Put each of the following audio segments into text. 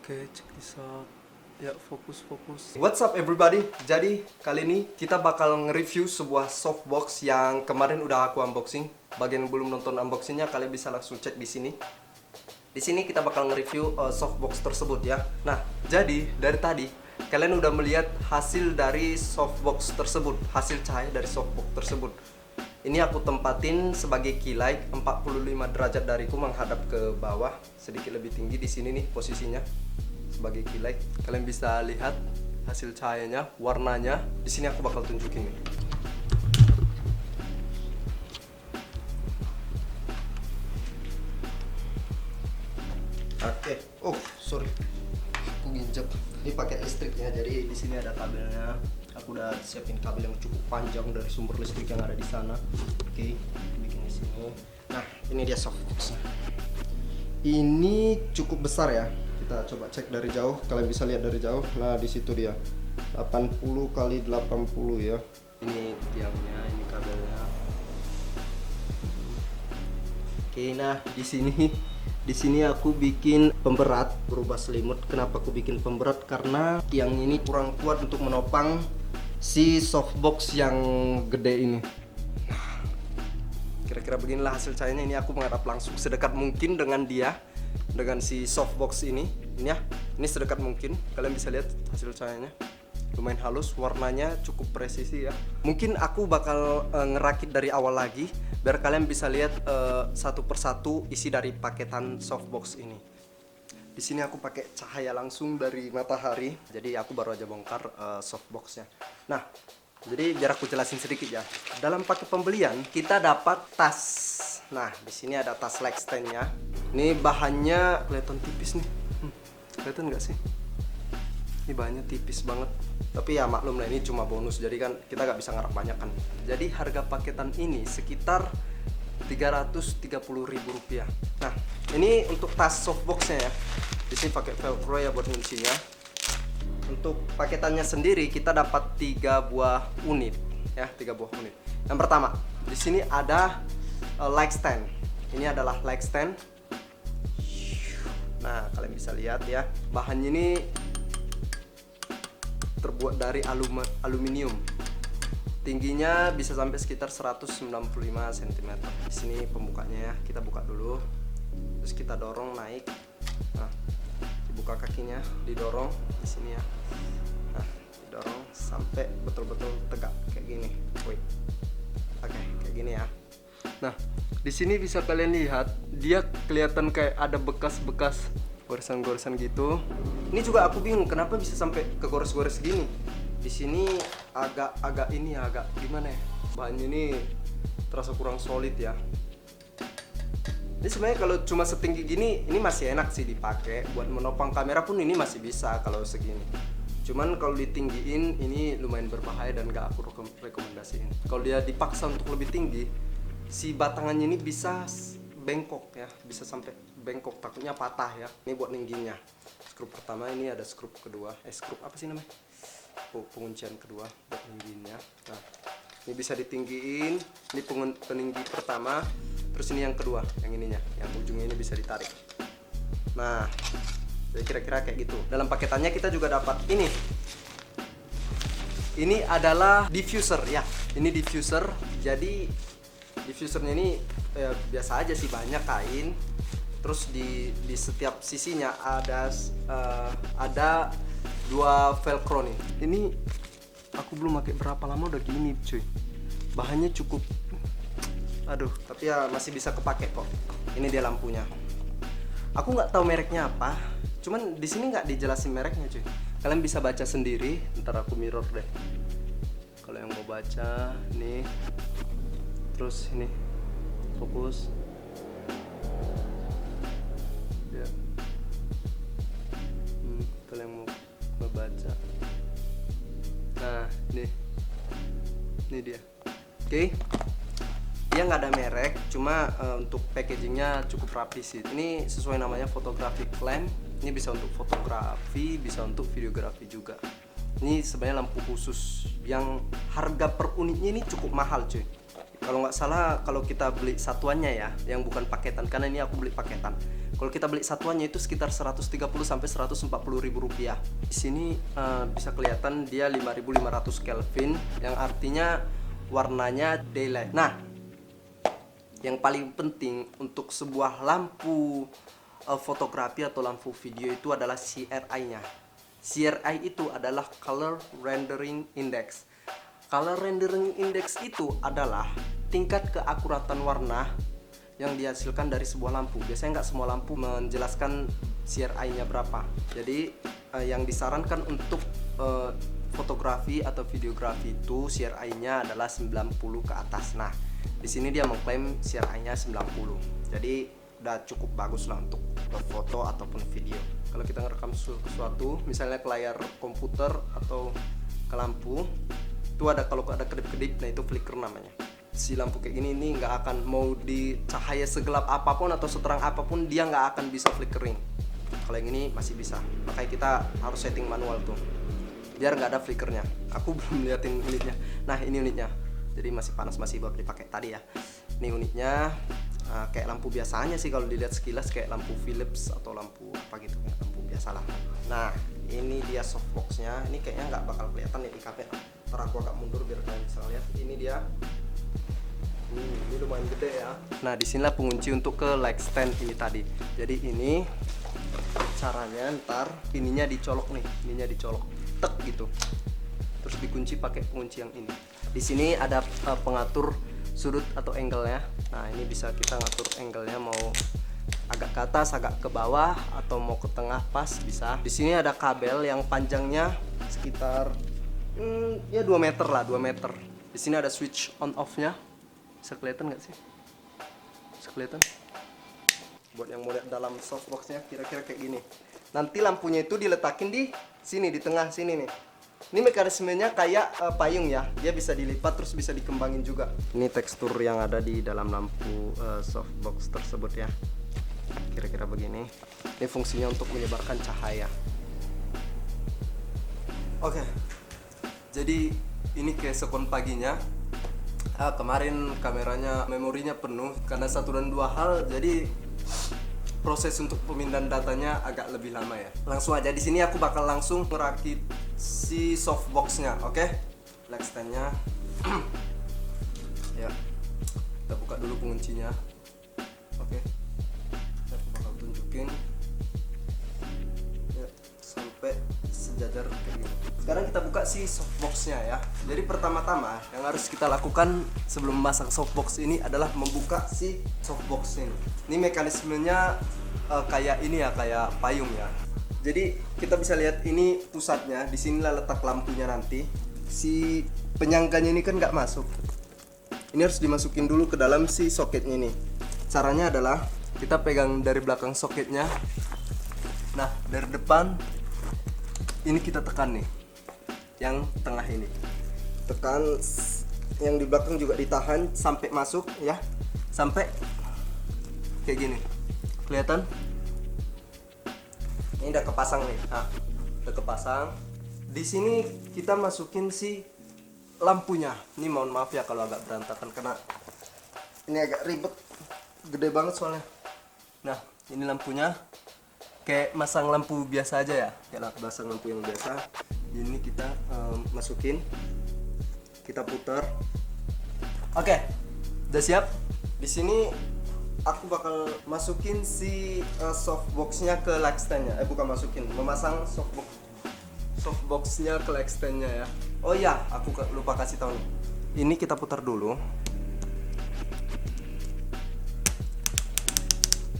Oke, check this out. Ya, fokus. What's up everybody? Jadi kali ini kita bakal nge-review sebuah softbox yang kemarin udah aku unboxing. Bagian yang belum nonton unboxingnya kalian bisa langsung cek di sini. Di sini kita bakal nge-review softbox tersebut ya. Nah, jadi dari tadi kalian udah melihat hasil dari softbox tersebut, hasil cahaya dari softbox tersebut. Ini aku tempatin sebagai key light 45 derajat dariku menghadap ke bawah, sedikit lebih tinggi di sini nih posisinya. Sebagai key light, kalian bisa lihat hasil cahayanya, warnanya. Di sini aku bakal tunjukin nih. Oke. Oh, sorry. Aku ginjek. Ini pakai listriknya. Jadi di sini ada kabelnya. Aku udah siapin kabel yang cukup panjang dari sumber listrik yang ada di sana. Oke, bikin di sini. Nah, ini dia softboxnya. Ini cukup besar ya. Kita coba cek dari jauh. Kalian bisa lihat dari jauh. Nah, di situ dia. 80 kali 80 ya. Ini tiangnya, ini kabelnya. Oke, nah di sini aku bikin pemberat berubah selimut. Kenapa aku bikin pemberat? Karena tiang ini kurang kuat untuk menopang si softbox yang gede ini. Nah, kira-kira beginilah hasil cahayanya. Ini aku menghadap langsung sedekat mungkin dengan dia, dengan si softbox ini ya. Ini sedekat mungkin. Kalian bisa lihat hasil cahayanya. Lumayan halus, warnanya cukup presisi ya. Mungkin aku bakal ngerakit dari awal lagi biar kalian bisa lihat satu persatu isi dari paketan softbox ini. Di sini aku pakai cahaya langsung dari matahari. Jadi aku baru aja bongkar softboxnya. Nah, jadi biar aku jelasin sedikit ya. Dalam paket pembelian kita dapat tas. Nah, di sini ada tas leg stand-nya. Ini bahannya kelihatan tipis nih. Kelihatan nggak sih? Ini bahannya tipis banget. Tapi ya maklum lah, ini cuma bonus. Jadi kan kita nggak bisa ngarap banyak kan. Jadi harga paketan ini sekitar Rp330.000. Nah, ini untuk tas softboxnya ya. Di sini pakai velcro ya buat kuncinya. Untuk paketannya sendiri kita dapat 3 buah unit ya, 3 buah unit. Yang pertama, di sini ada light stand. Ini adalah light stand. Nah, kalian bisa lihat ya. Bahannya ini terbuat dari aluminium. Tingginya bisa sampai sekitar 195 cm. Di sini pembukanya ya. Kita buka dulu. Terus kita dorong naik. Nah, dibuka kakinya, didorong di sini ya. Nah, didorong sampai betul-betul tegak kayak gini. Wait. Oke, kayak gini ya. Nah, di sini bisa kalian lihat dia kelihatan kayak ada bekas-bekas goresan-goresan gitu. Ini juga aku bingung kenapa bisa sampai kegores-gores gini. Di sini agak ini ya, agak gimana ya? Bahannya ini terasa kurang solid ya. Ini sebenarnya kalau cuma setinggi gini ini masih enak sih dipakai. Buat menopang kamera pun ini masih bisa kalau segini. Cuman kalau ditinggiin ini lumayan berbahaya dan gak aku rekomendasiin. Kalau dia dipaksa untuk lebih tinggi, si batangannya ini bisa bengkok ya, bisa sampai bengkok, takutnya patah ya. Ini buat ningginya. Skrup pertama, ini ada skrup kedua. Skrup apa sih namanya? Penguncian kedua buat ningginya. Nah, ini bisa ditinggiin. Ini peninggi pertama. Terus ini yang kedua, yang ininya, yang ujungnya ini bisa ditarik. Nah, jadi kira-kira kayak gitu. Dalam paketannya kita juga dapat ini. Ini adalah diffuser ya. Ini diffuser. Jadi diffusernya ini biasa aja sih, banyak kain. Terus di setiap sisinya ada 2 velcro nih. Ini aku belum pakai berapa lama udah gini cuy. Bahannya cukup, aduh, tapi ya masih bisa kepake kok. Ini dia lampunya. Aku nggak tahu mereknya apa. Cuman di sini nggak dijelasin mereknya cuy. Kalian bisa baca sendiri. Ntar aku mirror deh. Kalau yang mau baca nih. Terus ini fokus. Ya. Kalau yang mau membaca. Nah, ini dia. Oke. Dia nggak ada merek, cuma untuk packagingnya cukup rapi sih. Ini sesuai namanya photographic lamp. Ini bisa untuk fotografi, bisa untuk videografi juga. Ini sebenarnya lampu khusus yang harga per unitnya ini cukup mahal cuy. Kalau nggak salah, kalau kita beli satuannya ya, yang bukan paketan, karena ini aku beli paketan. Kalau kita beli satuannya itu sekitar 130 sampai 140 ribu rupiah. Di sini bisa kelihatan dia 5500 Kelvin, yang artinya warnanya daylight. Nah, yang paling penting untuk sebuah lampu fotografi atau lampu video itu adalah CRI-nya. CRI itu adalah Color Rendering Index. Color Rendering Index itu adalah tingkat keakuratan warna yang dihasilkan dari sebuah lampu. Biasanya nggak semua lampu menjelaskan CRI-nya berapa. Jadi yang disarankan untuk fotografi atau videografi itu CRI-nya adalah 90 ke atas. Nah, di sini dia mengklaim CRI-nya 90. Jadi udah cukup bagus lah untuk foto ataupun video. Kalau kita ngerekam sesuatu, misalnya ke layar komputer atau ke lampu, itu ada, kalau ada kedip-kedip, nah itu flicker namanya. Si lampu kayak gini ini nggak akan, mau di cahaya segelap apapun atau seterang apapun, dia nggak akan bisa flickering. Kalau yang ini masih bisa, makanya kita harus setting manual tuh biar nggak ada flickernya. Aku belum liatin unitnya. Nah, ini unitnya, jadi masih panas, masih baru dipakai tadi ya. Ini unitnya kayak lampu biasanya sih, kalau dilihat sekilas kayak lampu Philips atau lampu apa gitu, kayak lampu biasa lah. Nah, ini dia softboxnya. Ini kayaknya nggak bakal kelihatan ya di kamera. Ntar aku agak mundur biar kalian bisa lihat. Ini dia. Ini lumayan gede ya. Nah, disinilah pengunci untuk ke light stand ini tadi. Jadi ini caranya, ntar ininya dicolok nih, ininya dicolok, tek gitu. Terus dikunci pakai pengunci yang ini. Di sini ada pengatur sudut atau angle-nya. Nah, ini bisa kita ngatur angle-nya, mau agak ke atas, agak ke bawah, atau mau ke tengah pas bisa. Di sini ada kabel yang panjangnya sekitar ya 2 meter lah, 2 meter. Di sini ada switch on off-nya. Bisa kelihatan nggak sih? Bisa kelihatan? Buat yang mau lihat dalam softbox-nya kira-kira kayak gini. Nanti lampunya itu diletakin di sini, di tengah sini nih. Ini mekanismenya kayak payung ya. Dia bisa dilipat terus bisa dikembangin juga. Ini tekstur yang ada di dalam lampu softbox tersebut ya. Kira-kira begini. Ini fungsinya untuk menyebarkan cahaya. Oke. Jadi ini keesokan paginya. Kemarin kameranya, memorinya penuh karena 1 dan 2 hal. Jadi proses untuk pemindahan datanya agak lebih lama ya. Langsung aja di sini aku bakal langsung merakit si softboxnya, oke? Light stand-nya. Ya, kita buka dulu penguncinya, oke? Aku bakal tunjukin ya, sampai sejajar kayak gini. Sekarang kita buka si softboxnya ya. Jadi pertama-tama yang harus kita lakukan sebelum memasang softbox ini adalah membuka si softbox ini. Ini mekanismenya kayak ini ya, kayak payung ya. Jadi kita bisa lihat ini pusatnya. Disinilah letak lampunya nanti. Si penyangganya ini kan nggak masuk. Ini harus dimasukin dulu ke dalam si soketnya ini. Caranya adalah kita pegang dari belakang soketnya. Nah, dari depan ini kita tekan nih. Yang tengah ini tekan, yang di belakang juga ditahan sampai masuk ya, sampai kayak gini. Kelihatan? Ini udah kepasang nih. Nah, udah kepasang. Di sini kita masukin si lampunya. Ini mohon maaf ya kalau agak berantakan karena ini agak ribet, gede banget soalnya. Nah, ini lampunya kayak masang lampu biasa aja ya, kayak masang lampu yang biasa. Ini kita masukin, kita putar. Oke, udah siap. Di sini aku bakal masukin si softboxnya ke light stand-nya. Bukan masukin, memasang softboxnya ke light stand-nya ya. Oh iya, aku lupa kasih tahu nih. Ini kita putar dulu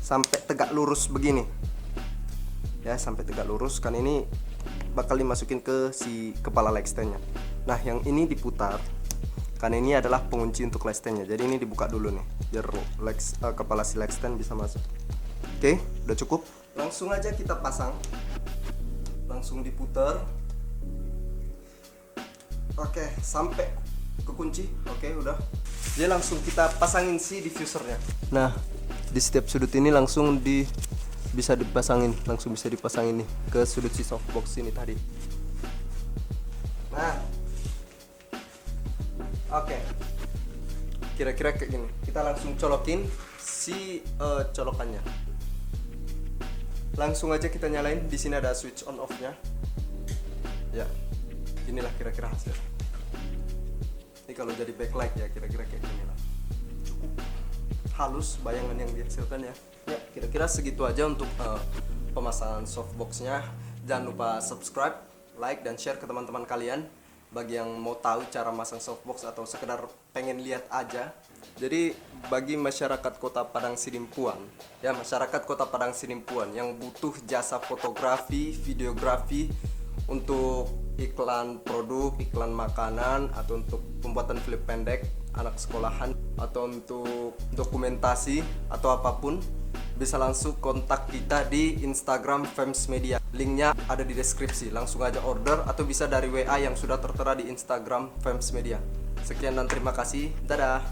sampai tegak lurus begini. Ya, sampai tegak lurus, kan ini bakal dimasukin ke si kepala light stand-nya. Nah, yang ini diputar, kan ini adalah pengunci untuk light stand-nya. Jadi ini dibuka dulu nih, biar kepala si light stand bisa masuk. Oke, udah cukup. Langsung aja kita pasang, langsung diputar. Oke, sampai kekunci. Oke, udah. Jadi langsung kita pasangin si diffusernya. Nah, di setiap sudut ini langsung bisa dipasangin nih ke sudut si softbox ini tadi. Nah, oke. Kira-kira kayak gini. Kita langsung colokin si colokannya. langsung aja kita nyalain. Di sini ada switch on off-nya. Ya, inilah kira-kira hasil. Ini kalau jadi backlight ya kira-kira kayak gini lah. Cukup halus bayangan yang dihasilkan ya. Ya, kira-kira segitu aja untuk pemasangan softbox-nya. Jangan lupa subscribe, like, dan share ke teman-teman kalian. Bagi yang mau tahu cara masang softbox atau sekedar pengen lihat aja. Jadi bagi masyarakat Kota Padang Sidimpuan, ya masyarakat Kota Padang Sidimpuan yang butuh jasa fotografi, videografi untuk iklan produk, iklan makanan, atau untuk pembuatan klip pendek anak sekolahan, atau untuk dokumentasi atau apapun, bisa langsung kontak kita di Instagram Fems Media. Linknya ada di deskripsi. Langsung aja order atau bisa dari WA yang sudah tertera di Instagram Fems Media. Sekian dan terima kasih. Dadah.